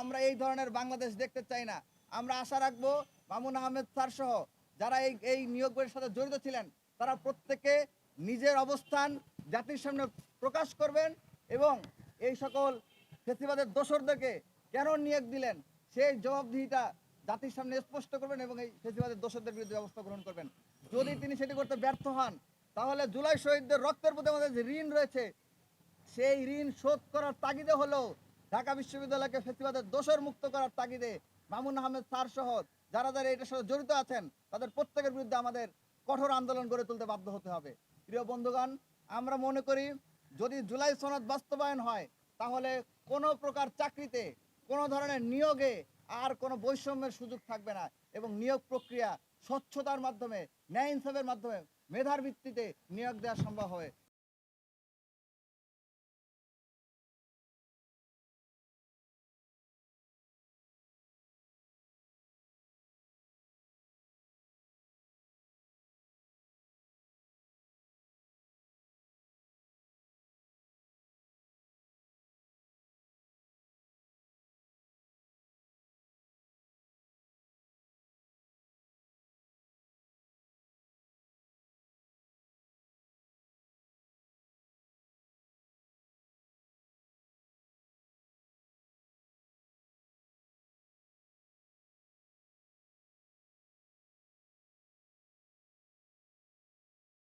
আমরা এই ধরনের বাংলাদেশ দেখতে চাই না। আমরা আশা রাখবো মামুন আহমেদ স্যার সহ যারা এই নিয়োগের সাথে জড়িত ছিলেন তারা প্রত্যেকে নিজের অবস্থান জাতির সামনে প্রকাশ করবেন এবং এই সকল ফেসিবাদের দোসরদেরকে কেন নিয়োগ দিলেন সেই জবাবদিহিতা জাতির সামনে স্পষ্ট করবেন এবং এই ফেসিবাদের দোসরদের বিরুদ্ধে ব্যবস্থা গ্রহণ করবেন। যদি তিনি সেটি করতে ব্যর্থ হন তাহলে জুলাই শহীদদের রক্তের প্রতি আমাদের যে ঋণ রয়েছে সেই ঋণ শোধ করার তাগিদে হলেও ঢাকা বিশ্ববিদ্যালয়কে ফেসিবাদের দোষর মুক্ত করার তাগিদে মামুন আহমেদ স্যার সহ যারা যারা এটার সাথে জড়িত আছেন তাদের প্রত্যেকের বিরুদ্ধে আমাদের কঠোর আন্দোলন গড়ে তুলতে বাধ্য হতে হবে। প্রিয় বন্ধুগণ, আমরা মনে করি যদি জুলাই সনদ বাস্তবায়ন হয় তাহলে কোনো প্রকার চাকরিতে কোনো ধরনের নিয়োগে আর কোনো বৈষম্যের সুযোগ থাকবে না এবং নিয়োগ প্রক্রিয়া স্বচ্ছতার মাধ্যমে ন্যায় ইনসাফের মাধ্যমে মেধার ভিত্তিতে নিয়োগ দেওয়া সম্ভব হবে।